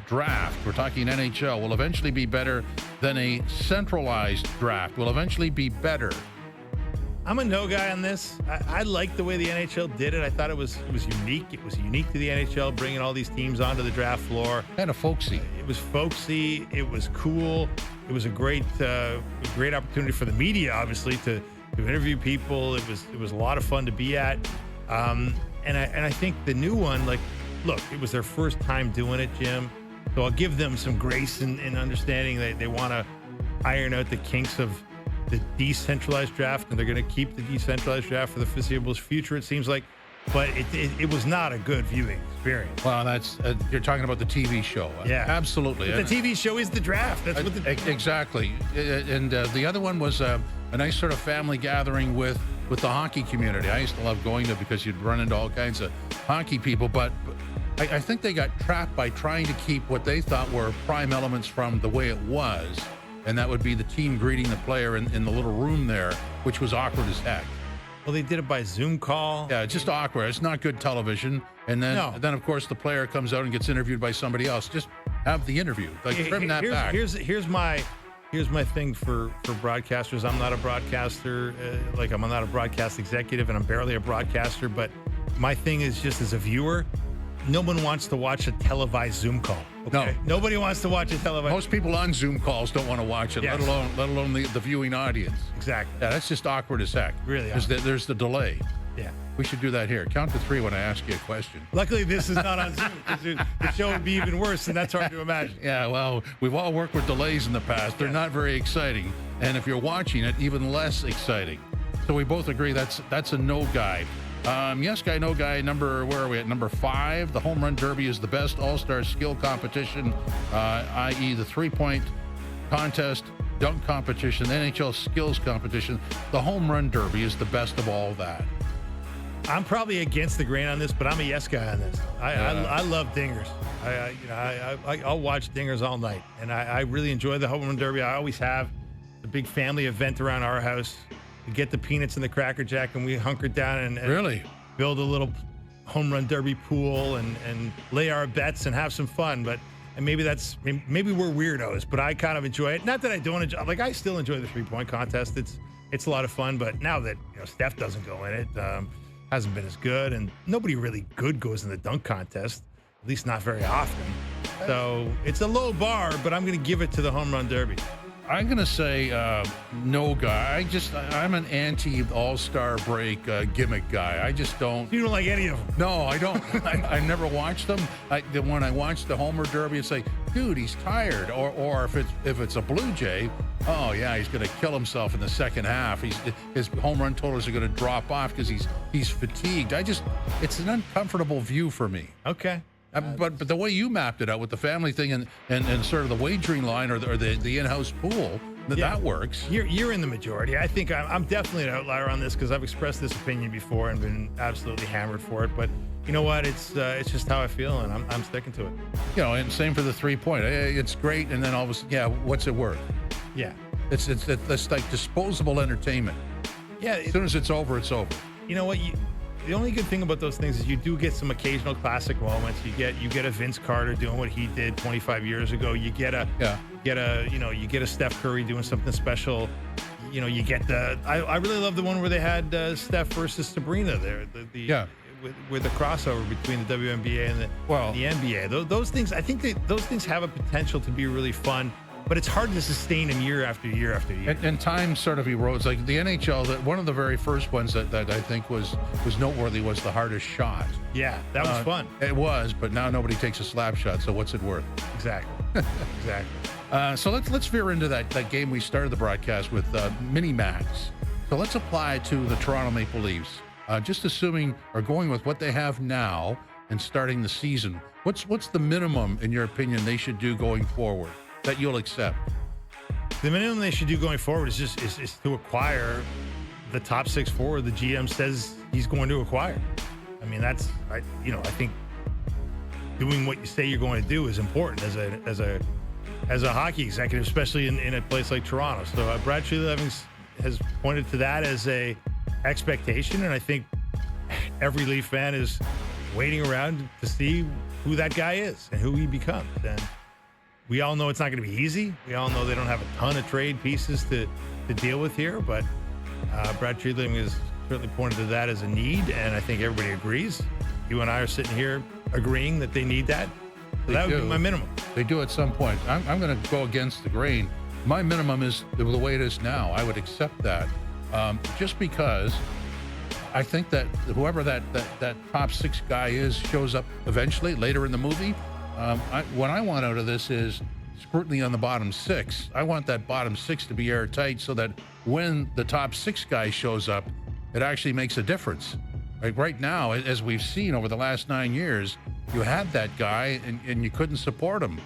draft, we're talking NHL, will eventually be better than a centralized draft, will eventually be better. I'm a no guy on this. I like the way the NHL did it. I thought it was unique. It was unique to the NHL, bringing all these teams onto the draft floor. Kind of folksy. It was folksy. It was cool. It was a great opportunity for the media, obviously, to interview people. It was a lot of fun to be at. And I think the new one, like, look, it was their first time doing it, Jim. So I'll give them some grace in understanding that they want to iron out the kinks of the decentralized draft, and they're going to keep the decentralized draft for the foreseeable future, it seems like. But it was not a good viewing experience. Well, that's you're talking about the TV show. Yeah, absolutely. But the TV show is the draft. That's what exactly. And the other one was a nice sort of family gathering with the hockey community. I used to love going to, because you'd run into all kinds of hockey people. But I think they got trapped by trying to keep what they thought were prime elements from the way it was. And that would be the team greeting the player in the little room there, which was awkward as heck. Well, they did it by Zoom call. Yeah, just awkward. It's not good television. And then, of course, the player comes out and gets interviewed by somebody else. Just have the interview. Like, trim that back. Here's my thing for broadcasters. I'm not a broadcaster. I'm not a broadcast executive, and I'm barely a broadcaster. But my thing is, just as a viewer, no one wants to watch a televised Zoom call. Okay? No. Nobody wants to watch a televised. Most people on Zoom calls don't want to watch it, yes. let alone the viewing audience. Exactly. Yeah, that's just awkward as heck. Really. There's the delay. Yeah. We should do that here. Count to 3 when I ask you a question. Luckily, this is not on Zoom. The show would be even worse, and that's hard to imagine. Yeah, well, we've all worked with delays in the past. They're not very exciting. And if you're watching it, even less exciting. So we both agree that's a no guy. Yes guy, no guy. Where are we at? Number 5. The home run derby is the best all-star skill competition, i.e. the 3-point contest, dunk competition, the NHL skills competition. The home run derby is the best of all that. I'm probably against the grain on this, but I'm a yes guy on this. I love dingers. I'll watch dingers all night, and I really enjoy the home run derby. I always have. It's a big family event around our house. We get the peanuts and the Cracker Jack, and we hunker down and really build a little home run derby pool and lay our bets and have some fun. And maybe we're weirdos, but I kind of enjoy it. Not that I don't enjoy. Like, I still enjoy the 3-point contest. It's a lot of fun. But now that Steph doesn't go in it, hasn't been as good, and nobody really good goes in the dunk contest. At least not very often. So it's a low bar, but I'm going to give it to the home run derby. I'm going to say no guy. I'm an anti-all-star break gimmick guy. I just don't. You don't like any of them? No, I don't. I never watched them. When I watched the Homer Derby, it's like, dude, he's tired. Or if it's a Blue Jay, oh, yeah, he's going to kill himself in the second half. His home run totals are going to drop off because he's fatigued. It's an uncomfortable view for me. Okay. But the way you mapped it out with the family thing and sort of the wagering line or the in-house pool, that works. You're in the majority. I think I'm definitely an outlier on this because I've expressed this opinion before and been absolutely hammered for it. But you know what? It's just how I feel, and I'm sticking to it. And same for the 3-point. It's great, and then all of a sudden, what's it worth? Yeah. It's like disposable entertainment. Yeah. As soon as it's over, it's over. You know what? The only good thing about those things is you do get some occasional classic moments. You get a Vince Carter doing what he did 25 years ago. You get a Steph Curry doing something special. You get I really love the one where they had Steph versus Sabrina there. With the crossover between the WNBA and the NBA. Those things, I think those things have a potential to be really fun. But it's hard to sustain them year after year after year. And time sort of erodes. Like the NHL, one of the very first ones that I think was noteworthy was the hardest shot. Yeah, that was fun. It was, but now nobody takes a slap shot, so what's it worth? Exactly. Exactly. So let's veer into that game we started the broadcast with, mini-max. So let's apply it to the Toronto Maple Leafs. Just assuming or going with what they have now and starting the season, what's the minimum, in your opinion, they should do going forward that you'll accept? The minimum they should do going forward is to acquire the top 6 forward the GM says he's going to acquire. I mean, I think doing what you say you're going to do is important as a hockey executive, especially in a place like Toronto. So Brad Treliving has pointed to that as a expectation, and I think every Leaf fan is waiting around to see who that guy is and who he becomes. And we all know it's not going to be easy. We all know they don't have a ton of trade pieces to deal with here, but Brad Treliving has certainly pointed to that as a need, and I think everybody agrees. You and I are sitting here agreeing that they need that. So that would be my minimum. They do at some point. I'm going to go against the grain. My minimum is the way it is now. I would accept that, just because I think that whoever that top 6 guy is shows up eventually later in the movie. What I want out of this is scrutiny on the bottom 6. I want that bottom 6 to be airtight so that when the top 6 guy shows up, it actually makes a difference. Like right now, as we've seen over the last 9 years, you had that guy and you couldn't support him.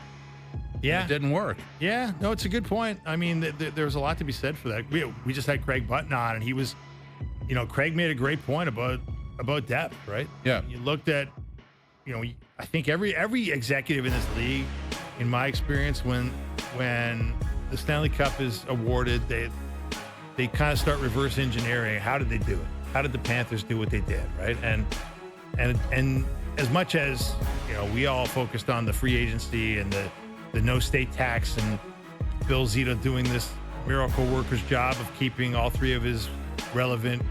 Yeah. It didn't work. Yeah, no, it's a good point. I mean, there's a lot to be said for that. We just had Craig Button on, and he was, Craig made a great point about depth, right? Yeah. You looked at, I think every executive in this league, in my experience, when the Stanley Cup is awarded, they kind of start reverse engineering. How did they do it? How did the Panthers do what they did, right? And as much as we all focused on the free agency and the no state tax and Bill Zito doing this miracle worker's job of keeping all 3 of his relevant,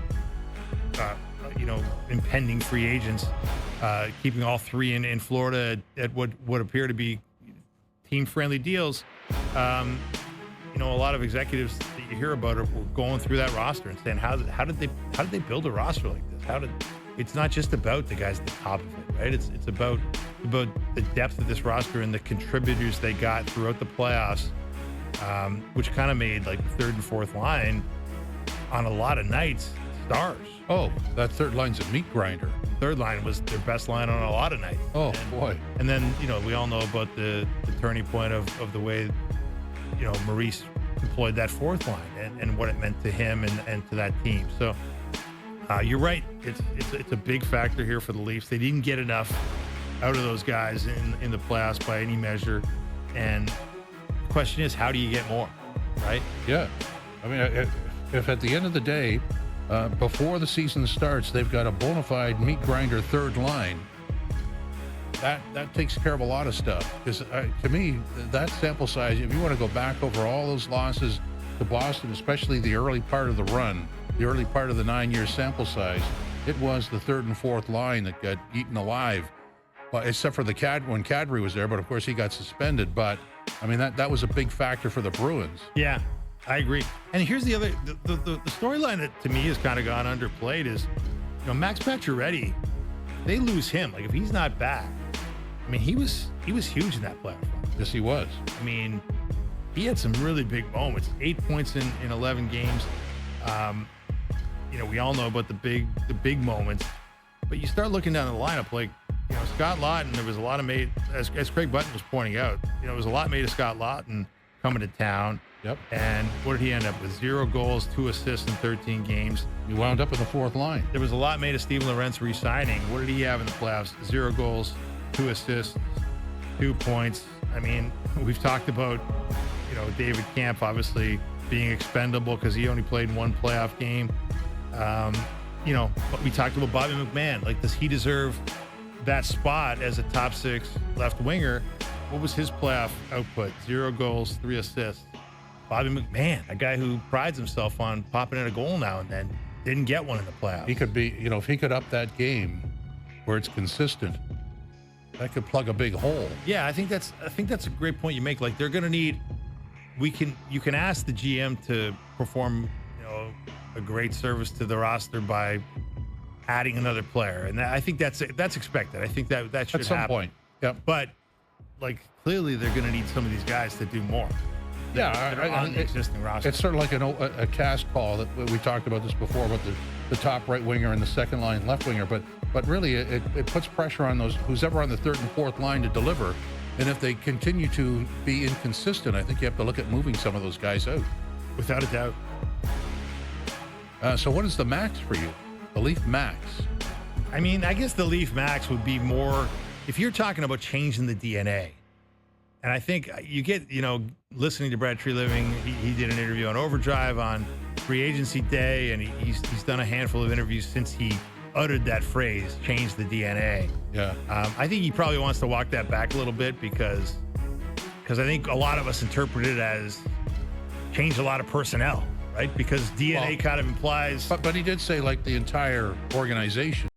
impending free agents, keeping all 3 in Florida at what would appear to be team-friendly deals. A lot of executives that you hear about are going through that roster and saying, how did they build a roster like this? It's not just about the guys at the top of it, right? It's about the depth of this roster and the contributors they got throughout the playoffs, which kind of made like the 3rd and 4th line on a lot of nights stars. Oh, that 3rd line's a meat grinder. 3rd line was their best line on a lot of nights. Oh, boy. And then, we all know about the turning point of the way, Maurice employed that 4th line and what it meant to him and to that team. So you're right. It's a big factor here for the Leafs. They didn't get enough out of those guys in the playoffs by any measure. And the question is, how do you get more, right? Yeah. I mean, if at the end of the day, before the season starts, they've got a bona fide meat grinder 3rd line, that takes care of a lot of stuff. Because to me, that sample size, if you want to go back over all those losses to Boston, especially the early part of the run, the early part of the 9-year sample size, it was the 3rd and 4th line that got eaten alive. Well, except for when Kadri was there, but of course he got suspended. But I mean, that was a big factor for the Bruins. Yeah, I agree. And here's the other the storyline that to me has kind of gone underplayed is, Max Pacioretty. They lose him. Like if he's not back, I mean, he was huge in that playoff run. Yes, he was. I mean, he had some really big moments. 8 points in 11 games. We all know about the big moments, but you start looking down the lineup, like, Scott Laughton, there was a lot of made, as Craig Button was pointing out, there was a lot made of Scott Laughton coming to town. Yep. And what did he end up with? 0 goals, 2 assists in 13 games. He wound up in the 4th line. There was a lot made of Steven Lorentz re-signing. What did he have in the playoffs? 0 goals, 2 assists, 2 points. I mean, we've talked about, David Kampf obviously being expendable because he only played 1 playoff game. But we talked about Bobby McMahon. Like, does he deserve that spot as a top 6 left winger? What was his playoff output? 0 goals, 3 assists. Bobby McMahon, a guy who prides himself on popping in a goal now and then, didn't get one in the playoffs. He could be, if he could up that game where it's consistent, that could plug a big hole. Yeah, I think that's a great point you make. Like, they're going to need. You can ask the GM to perform, a great service to the roster by adding another player, and I think that's expected. I think that should at some happen. point. Yep. But clearly they're going to need some of these guys to do more. On the existing roster. It's sort of like a cast call that we talked about this before about the top right winger and the 2nd line left winger, but really it puts pressure on who's ever on the 3rd and 4th line to deliver. And if they continue to be inconsistent, I think you have to look at moving some of those guys out. Without a doubt. So what is the max for you? The Leaf max? I mean, I guess the Leaf max would be more if you're talking about changing the DNA. And I think you get, listening to Brad Treliving, he did an interview on Overdrive on free agency day, and he's done a handful of interviews since he uttered that phrase, change the DNA. Yeah. I think he probably wants to walk that back a little bit because I think a lot of us interpret it as change a lot of personnel, right? Because DNA kind of implies. But he did say like the entire organization.